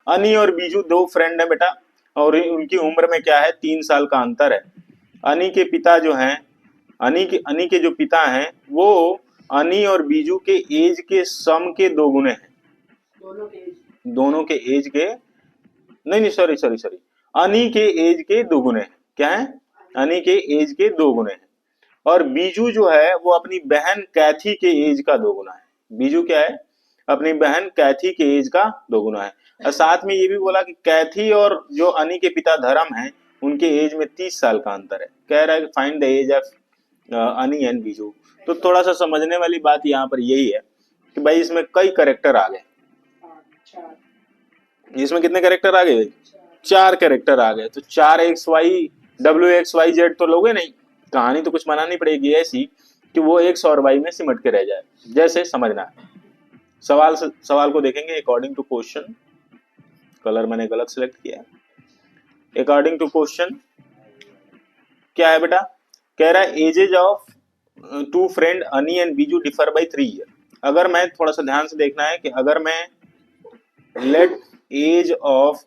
अनी और बीजू दो फ्रेंड है बेटा, और उनकी उम्र में क्या है, 3 साल का अंतर है। अनी के पिता जो हैं, अनी के जो पिता हैं वो अनी और बीजू के एज के सम के 2 गुने हैं। दोनों के एज के, नहीं नहीं, सॉरी सॉरी सॉरी, अनी के एज के 2 गुने हैं। क्या है? अनी के एज के 2 गुने हैं। और बीजू जो है वो अपनी बहन कैथी के एज का 2 गुना है। बीजू क्या है? अपनी बहन कैथी के एज का 2 गुना है। और साथ में ये भी बोला कि कैथी और जो अनी के पिता धर्म हैं उनके एज में 30 साल का अंतर है। कह रहा है कि फाइंड द एज ऑफ अनी एंड बीजू। तो थोड़ा सा समझने वाली बात यहाँ पर यही है कि भाई इसमें कई कैरेक्टर आ गए। इसमें कितने कैरेक्टर आ गए? 4 कैरेक्टर आ गए। तो 4XY WXYZ तो लोगे नहीं, कहानी तो कुछ बनानी पड़ेगी ऐसी कि वो X और Y में सिमट के रह जाए। जैसे समझना है, सवाल को देखेंगे अकॉर्डिंग टू क्वेश्चन। कलर मैंने गलत सिलेक्ट किया है। अकॉर्डिंग टू क्वेश्चन क्या है बेटा? कह रहा है एजेज ऑफ 2 फ्रेंड अनी and Biju differ by 3 year. अगर मैं थोड़ा सा ध्यान से देखना है कि अगर मैं लेट एज ऑफ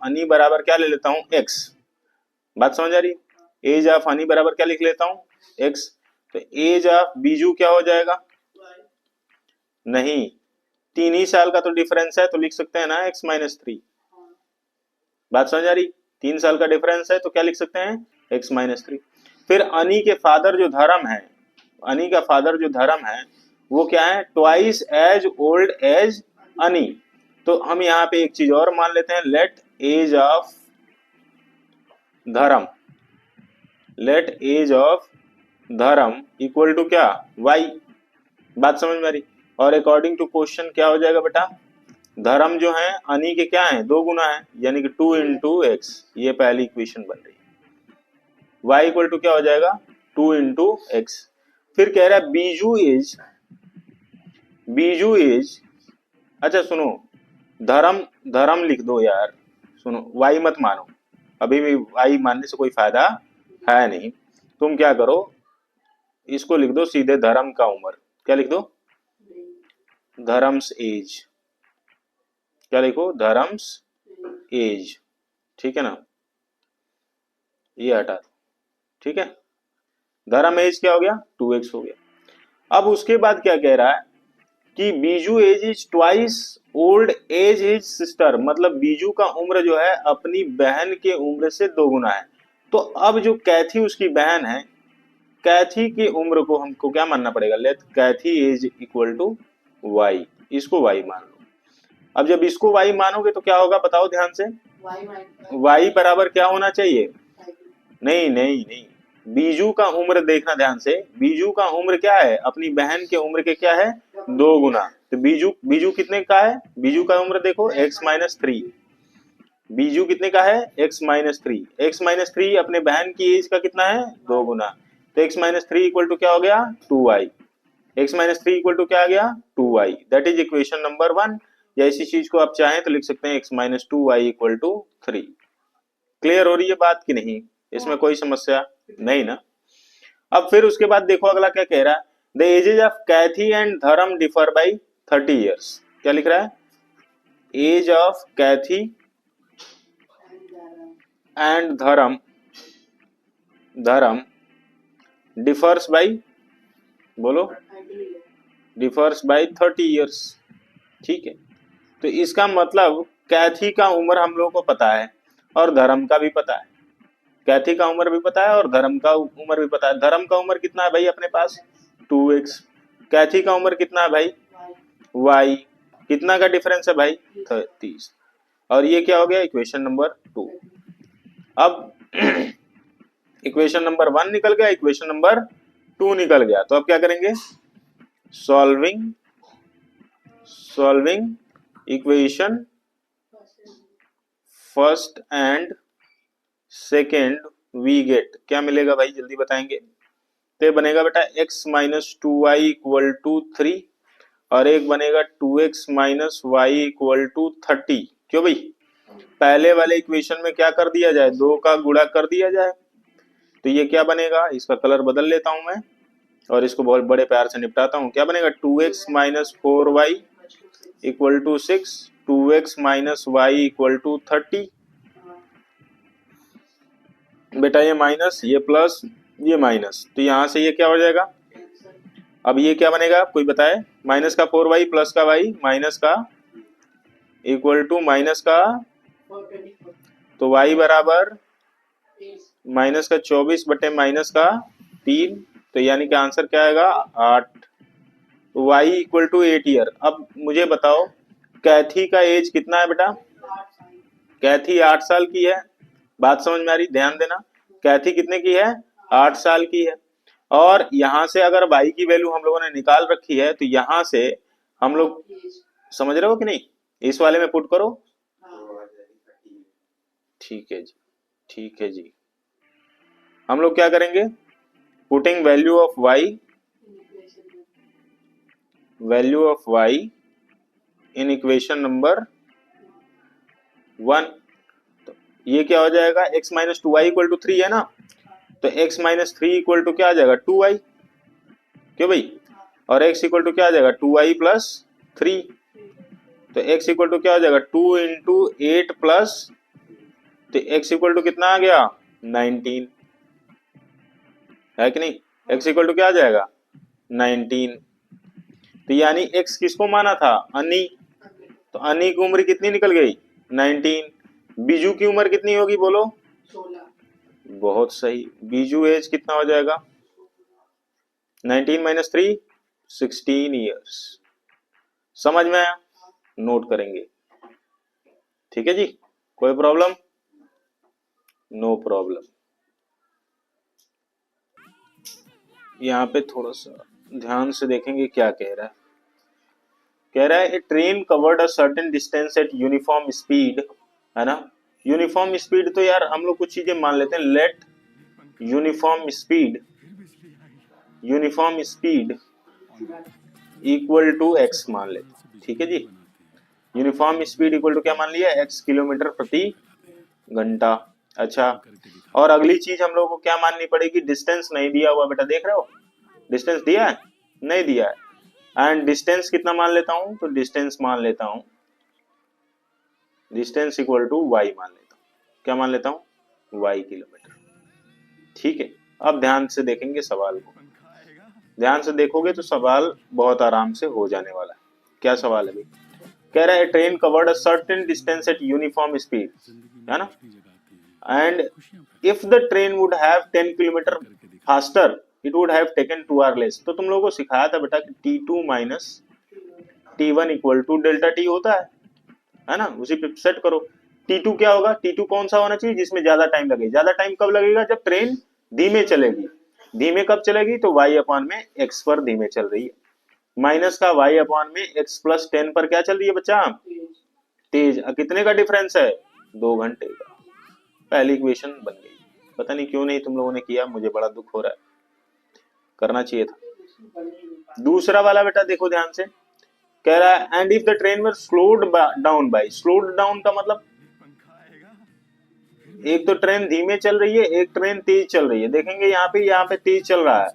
अनी बराबर क्या ले लेता हूं? x। बात समझ आ रही? एज ऑफ अनी बराबर क्या लिख लेता हूं? x। तो एज ऑफ बीजू क्या हो जाएगा? नहीं, 3 ही साल का तो डिफरेंस है, तो लिख सकते हैं ना x-3। बात समझ आ रही? 3 साल का डिफरेंस है तो क्या लिख सकते हैं? x-3। फिर अनी के फादर जो धर्म है, अनी का फादर जो धर्म है वो क्या है? ट्वाइस एज ओल्ड एज अनी। तो हम यहाँ पे एक चीज और मान लेते हैं, लेट एज ऑफ धर्म इक्वल टू क्या? y। बात समझ में आ रही? और अकॉर्डिंग टू क्वेश्चन क्या हो जाएगा बेटा? धर्म जो है अनी के क्या है? 2 गुना है, यानी कि 2 इंटू एक्स। ये पहली इक्वेशन बन रही है। y इक्वल टू क्या हो जाएगा? 2 इंटू एक्स। फिर कह रहा है बीजू इज, अच्छा सुनो, धर्म लिख दो यार, सुनो, y मत मानो, अभी भी y मानने से कोई फायदा है नहीं। तुम क्या करो, इसको लिख दो सीधे धर्म का उम्र। क्या लिख दो? धर्म्स एज। क्या लिखो? धर्म्स एज। ठीक है ना? ये हटा दो। ठीक है, धर्म एज क्या हो गया? 2x हो गया। अब उसके बाद क्या कह रहा है कि Biju age is twice old as his sister, मतलब बीजू का उम्र जो है अपनी बहन के उम्र से 2 गुना है। तो अब जो कैथी उसकी बहन है, कैथी की उम्र को हमको क्या मानना पड़ेगा? Let Kathy age equal to y। इसको y मान लो। अब जब इसको y मानोगे तो क्या होगा बताओ ध्यान से? y बराबर क्या होना चाहिए? नहीं नहीं नहीं, बीजू का उम्र देखना ध्यान से। बीजू का उम्र क्या है? अपनी बहन के उम्र के क्या है? 2 गुना। तो बीजू कितने का है? बीजू का उम्र देखो x-3। बीजू कितने का है? x-3। x-3 अपने बहन की एज का कितना है? 2 गुना। तो x-3 इक्वल टू क्या हो गया? 2y। x-3 इक्वल टू क्या आ गया? 2y। That is equation number 1। या इसी चीज को आप चाहें तो लिख सकते हैं x-2y इक्वल टू 3। क्लियर हो रही है बात कि नहीं? इसमें कोई समस्या नहीं ना? अब फिर उसके बाद देखो अगला क्या कह रहा है? The ages of Cathy and Dharam differ by 30 years. क्या लिख रहा है? Age of Cathy and Dharam differs by, बोलो, डिफर्स बाई 30 ईयर्स। ठीक है, तो इसका मतलब कैथी का उम्र हम लोगों को पता है और धर्म का भी पता है। कैथी का उम्र भी पता है और धर्म का उम्र भी पता है। धर्म का उम्र कितना है भाई अपने पास? 2x। कैथी का उम्र कितना है भाई? y। कितना का डिफरेंस है भाई? 30। और ये क्या हो गया? Equation number 2। अब इक्वेशन नंबर 1 निकल गया, इक्वेशन नंबर 2 निकल गया। तो अब क्या करेंगे? Solving equation first and second we get, क्या मिलेगा भाई जल्दी बताएंगे? तो बनेगा बेटा x-2y इक्वल टू 3 और एक बनेगा 2x-y इक्वल टू 30। क्यों भाई? पहले वाले इक्वेशन में क्या कर दिया जाए? 2 का गुणा कर दिया जाए। तो ये क्या बनेगा? इसका कलर बदल लेता हूं मैं और इसको बहुत बड़े प्यार से निपटाता हूं। क्या बनेगा? 2x-4y equal to 6, 2x minus y equal to 30। बेटा ये माइनस, ये प्लस, ये माइनस, तो यहाँ से ये क्या हो जाएगा? अब ये क्या बनेगा, कोई बताए? माइनस का 4y प्लस का y माइनस का इक्वल टू माइनस का, तो y बराबर माइनस का 24 बटे माइनस का 3, तो यानी कि आंसर क्या आएगा? 8। तो y इक्वल टू 8 ईयर। अब मुझे बताओ कैथी का एज कितना है बेटा? कैथी 8 साल की है। बात समझ में आ रही? ध्यान देना, कैथी कितने की है? 8 साल की है। और यहां से अगर y की वैल्यू हम लोगों ने निकाल रखी है, तो यहां से हम लोग, समझ रहे हो कि नहीं? इस वाले में पुट करो। ठीक है जी, ठीक है जी। हम लोग क्या करेंगे? Putting value of y, value of y in equation number 1। तो ये क्या हो जाएगा? x minus 2y equal to 3 है ना, तो x माइनस 3 इक्वल टू क्या आ जाएगा? 2y। क्यों भाई? और x इक्वल टू क्या आ जाएगा? 2y plus 3। तो x इक्वल टू क्या हो जाएगा? 2 इंटू 8 प्लस, तो x इक्वल टू कितना आ गया? 19, है कि नहीं? x इक्वल टू क्या आ जाएगा? 19। तो यानी x किसको माना था? अनी। तो अनी की उम्र कितनी निकल गई? 19। बीजू की उम्र कितनी होगी बोलो? 16। बहुत सही। बीजू एज कितना हो जाएगा? 19 माइनस 3, 16 ईयर्स। समझ में आया? नोट करेंगे। ठीक है जी, कोई प्रॉब्लम? No problem. यहाँ पे थोड़ा सा ध्यान से देखेंगे क्या कह रहा है। कह रहा है a train covered a certain distance at uniform speed, है ना? यूनिफॉर्म स्पीड तो यार हम लोग कुछ चीजें मान लेते हैं। Let uniform speed, uniform speed equal to x मान लेते। ठीक है जी, यूनिफॉर्म स्पीड इक्वल टू क्या मान लिया? x किलोमीटर प्रति घंटा। अच्छा, और अगली चीज हम लोग को क्या माननी पड़ेगी? डिस्टेंस नहीं दिया हुआ बेटा, देख रहे हो? डिस्टेंस दिया है? नहीं दिया है। एंड डिस्टेंस कितना मान लेता हूं? तो डिस्टेंस मान लेता हूं, डिस्टेंस इक्वल टू y मान लेता हूं। क्या मान लेता हूं? y kilometre. ठीक है, अब ध्यान से देखेंगे सवाल को। ध्यान से देखोगे तो सवाल बहुत आराम से हो जाने वाला है। क्या सवाल है भाई? कह रहा है train covered a certain distance at uniform speed, है ना? And if the train would have 10 kilometre faster it would have taken 2 hour less. तो तुम लोगों को सिखाया था बेटा कि T2 minus T1 equal to delta t होता है ना? उसी पे सेट करो। T2 क्या होगा? T2 कौन सा होना चाहिए? जिसमें ज्यादा टाइम लगे। ज्यादा टाइम कब लगेगा? जब ट्रेन धीमे चलेगी। धीमे कब चलेगी? तो y अपॉन में x पर धीमे चल रही है। माइनस का y अपॉन में x प्लस 10 पर क्या चल रही है बच्चा? तेज। कितने का डिफरेंस है? 2 घंटे का। पहली इक्वेशन बन गई। पता नहीं क्यों नहीं तुम लोगों ने किया, मुझे बड़ा दुख हो रहा है, करना चाहिए था। दूसरा वाला बेटा देखो ध्यान से, कह रहा है and if the train were slowed down by, slowed down का मतलब एक तो ट्रेन धीमे चल रही है, एक ट्रेन तेज चल रही है। देखेंगे यहाँ पे तेज चल रहा है,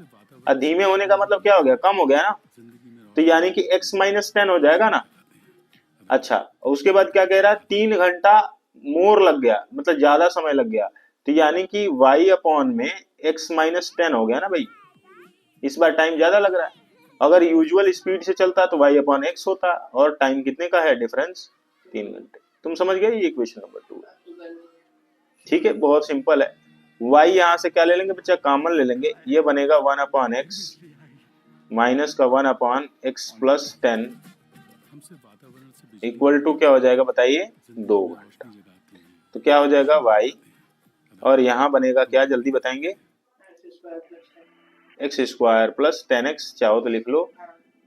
और धीमे होने का मतलब क्या हो गया? कम हो गया ना, तो यानी कि x माइनस 10 हो जाएगा ना। अच्छा, और उसके बाद क्या कह रहा है? 3 घंटा मोर लग गया, मतलब ज्यादा समय लग गया, तो यानी कि y अपॉन में x माइनस 10 हो गया ना भाई। इस बार टाइम ज्यादा लग रहा है। अगर यूजुअल स्पीड से चलता तो y अपॉन x होता, और टाइम कितने का है डिफरेंस? 3 घंटे। तुम समझ गए? ये इक्वेशन नंबर 2 है। ठीक है, बहुत सिंपल है। y यहां से क्या ले लेंगे बच्चा? कॉमन ले लेंगे। ये बनेगा 1 अपॉन x माइनस का 1 upon x plus 10 equal to क्या हो जाएगा बताइए? 2 घंटा। तो क्या हो जाएगा? y, और यहाँ बनेगा क्या? जल्दी बताएंगे। एक्स स्क्वायर प्लस 10x, चाहो तो लिख लो,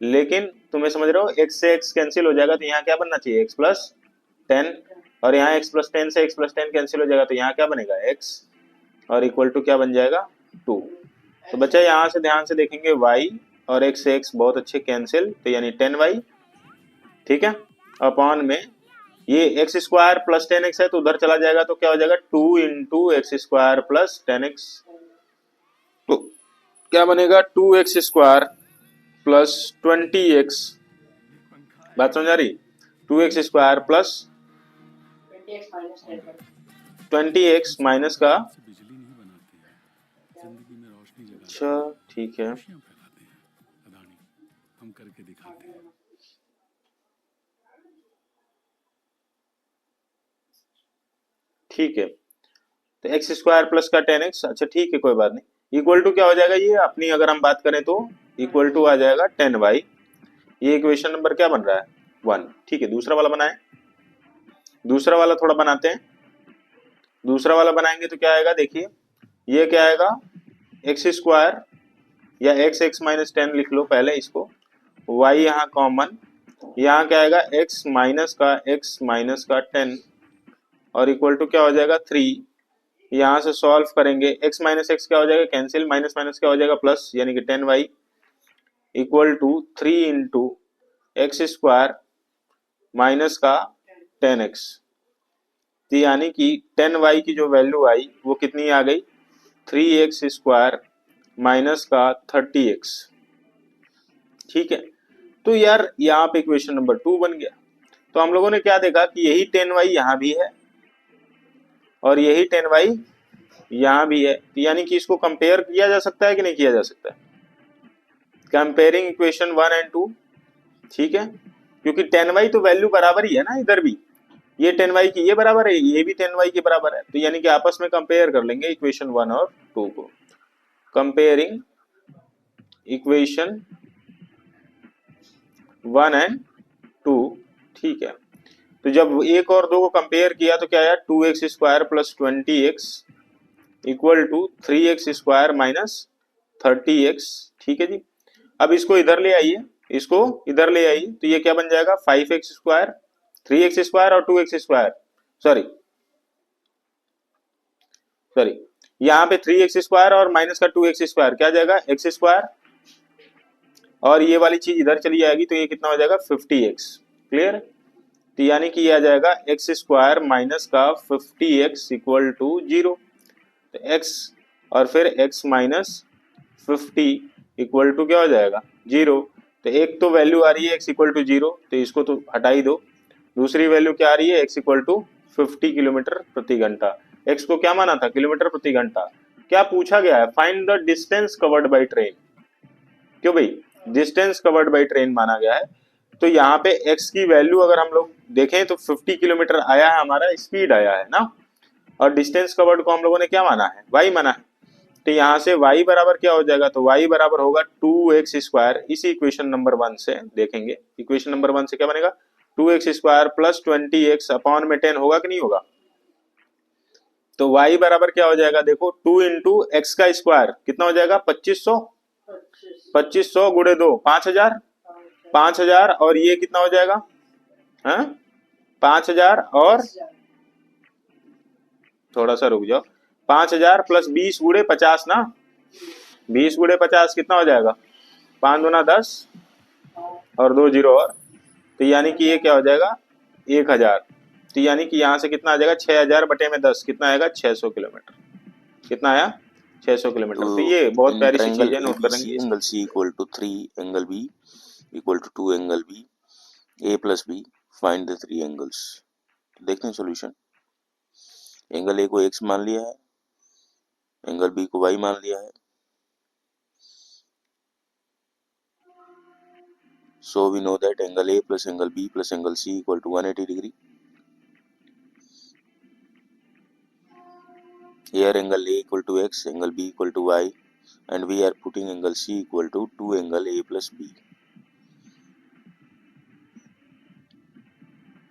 लेकिन तुम्हें समझ रहे हो x से x कैंसिल हो जाएगा, तो यहाँ क्या बनना चाहिए? x प्लस 10, और यहाँ x प्लस 10 से x प्लस 10 कैंसिल हो जाएगा, तो यहाँ क्या बनेगा? x, और इक्वल टू क्या बन जाएगा? 2। तो बच्चा यहाँ से ध्यान से देखेंगे, y और x से x बहुत अच्छे कैंसिल, तो यानी 10y, ठीक है, अपॉन में ये एक्स स्क्वायर प्लस 10x है तो उधर चला जाएगा, तो क्या हो जाएगा? 2 into x square plus 10x। तो क्या बनेगा? 2x स्क्वायर प्लस 20x बात समझ आ रही? 2x square plus 20x minus का, अच्छा ठीक है, ठीक है। तो एक्स स्क्वायर प्लस का 10x, अच्छा ठीक है कोई बात नहीं, इक्वल टू क्या हो जाएगा ये अपनी, अगर हम बात करें तो इक्वल टू आ जाएगा 10y। ये इक्वेशन नंबर क्या बन रहा है? 1। ठीक है, दूसरा वाला बनाए, दूसरा वाला थोड़ा बनाते हैं। दूसरा वाला बनाएंगे तो क्या आएगा देखिए, ये क्या आएगा, एक्स स्क्वायर या एक्स एक्स माइनस 10 लिख लो पहले इसको, y यहाँ कॉमन, यहाँ क्या आएगा एक्स माइनस का 10 और इक्वल टू क्या हो जाएगा 3। यहाँ से सॉल्व करेंगे, x माइनस एक्स क्या हो जाएगा कैंसिल, माइनस माइनस क्या हो जाएगा प्लस, यानी कि 10y equal to 3 into x square minus का 10x। तो यानी कि 10y की जो वैल्यू आई वो कितनी आ गई, 3x स्क्वायर माइनस का 30x। ठीक है, तो यार यहाँ पे इक्वेशन नंबर 2 बन गया। तो हम लोगों ने क्या देखा कि यही 10y यहाँ भी है और यही 10y यहाँ भी है, तो यानी कि इसको कंपेयर किया जा सकता है कि नहीं किया जा सकता है, कंपेयरिंग इक्वेशन 1 एंड 2। ठीक है, क्योंकि 10y तो वैल्यू बराबर ही है ना, इधर भी ये 10y की ये बराबर है, ये भी 10y के बराबर है, तो यानी कि आपस में कंपेयर कर लेंगे इक्वेशन 1 और 2 को, कंपेयरिंग इक्वेशन 1 एंड 2। ठीक है, तो जब एक और दो को कंपेयर किया तो क्या आया, 2x square plus 20x equal to 3x square minus 30x। ठीक है जी, अब इसको इधर ले आइए, इसको इधर ले आइए, तो ये क्या बन जाएगा 5x स्क्वायर, 3x स्क्वायर और 2x स्क्वायर, सॉरी सॉरी, यहाँ पे 3x स्क्वायर और माइनस का 2x स्क्वायर क्या आ जाएगा x स्क्वायर, और ये वाली चीज इधर चली जाएगी तो ये कितना हो जाएगा 50x। क्लियर? तो यानी कि ये आ जाएगा एक्स स्क्वायर माइनस का 50x इक्वल टू 0। तो x और फिर x माइनस 50 इक्वल टू क्या हो जाएगा 0। तो एक तो वैल्यू आ रही है x इक्वल टू 0, तो इसको तो हटा ही दो। दूसरी वैल्यू क्या आ रही है x इक्वल टू 50 किलोमीटर प्रति घंटा। x को क्या माना था, किलोमीटर प्रति घंटा। क्या पूछा गया है, find the distance covered by train. क्यों भाई, डिस्टेंस कवर्ड बाई ट्रेन माना गया है। तो यहाँ पे x की वैल्यू अगर हम लोग देखें तो 50 किलोमीटर आया है, हमारा स्पीड आया है ना, और डिस्टेंस कवर्ड को हम लोगों ने क्या माना है, y माना है। तो यहाँ से y बराबर क्या हो जाएगा, तो y बराबर होगा 2x स्क्वायर। इसी इक्वेशन नंबर 1 से देखेंगे, इक्वेशन नंबर 1 से क्या बनेगा, 2x square plus 20x upon में 10 होगा कि नहीं होगा। तो y बराबर क्या हो जाएगा, देखो 2 इंटू एक्स का स्क्वायर कितना हो जाएगा 2500, 2500 गुणे 2 5000, 5000 और ये कितना हो जाएगा, हाँ 5000 और थोड़ा सा रुक जाओ, 5000 प्लस 20 गुणे 50 ना, 20 गुणे 50 कितना हो जाएगा, 5 दूना 10 और 2 जीरो और, तो यानी कि ये क्या हो जाएगा 1000। तो यानी कि यहाँ से कितना आ जाएगा 6000 बटे में 10 कितना आएगा 600 किलोमीटर। कितना आया 600 किलोमीटर। तो ये बहुत प्यारी सी चीज है, नोट करेंगे। Angle C equal to 3 angle B equal to 2 angle B, A plus B, find the 3 angles. देखते हैं सॉल्यूशन। एंगल ए को एक्स मान लिया है, एंगल बी को वाई मान लिया है। So we know that angle A plus angle B plus angle C equal to 180 degree. Here angle A equal to X, angle B equal to Y, and we are putting angle C equal to 2 angle A plus B.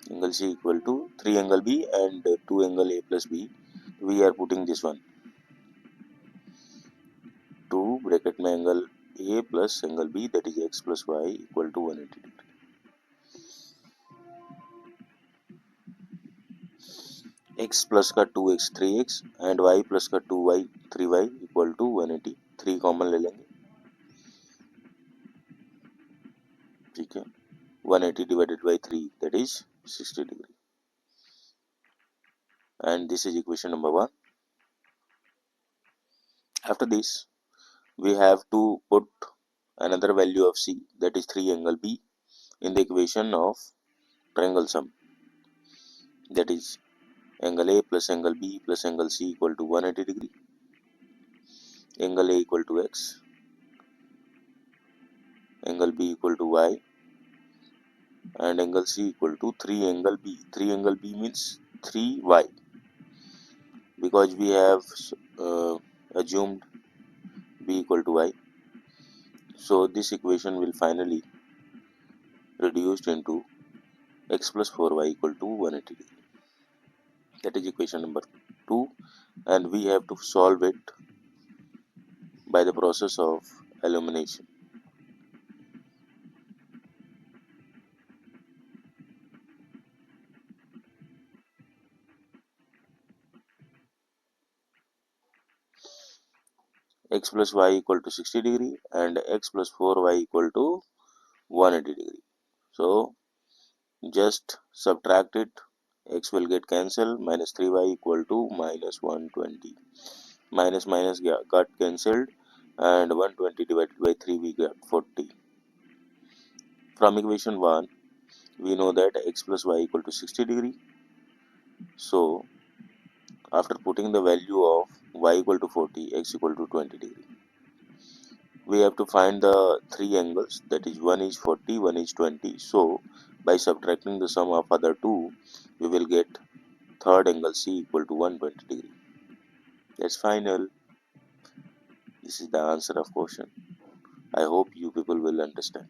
Angle C equal to 3 angle B and 2 angle A plus B. We are putting this one. 2 bracket में angle A plus angle B, that is X plus Y equal to 180 degree. X plus का 2x 3x and Y plus का 2y 3y equal to 180. 3 common ले लेंगे, ठीक है। 180 divided by 3, that is 60 degree. And this is equation number 1. After this, we have to put another value of C, that is 3 angle B, in the equation of triangle sum, that is angle A plus angle B plus angle C equal to 180 degree, angle A equal to X, angle B equal to Y, and angle C equal to 3 angle B. 3 angle B means 3Y, because we have assumed B equal to Y. So this equation will finally reduced into x plus 4y equal to 180 degree. That is equation number 2, and we have to solve it by the process of elimination. X plus y equal to 60 degree and x plus 4y equal to 180 degree. So just subtract it. X will get cancelled. Minus 3y equal to minus 120. Minus minus got cancelled, and 120 divided by 3 we got 40. From equation 1 we know that x plus y equal to 60 degree. So after putting the value of y equal to 40, x equal to 20 degree, we have to find the three angles, that is one is 40, one is 20. So by subtracting the sum of other two, we will get third angle C equal to 120 degree. That's final. This is the answer of question. I hope you people will understand.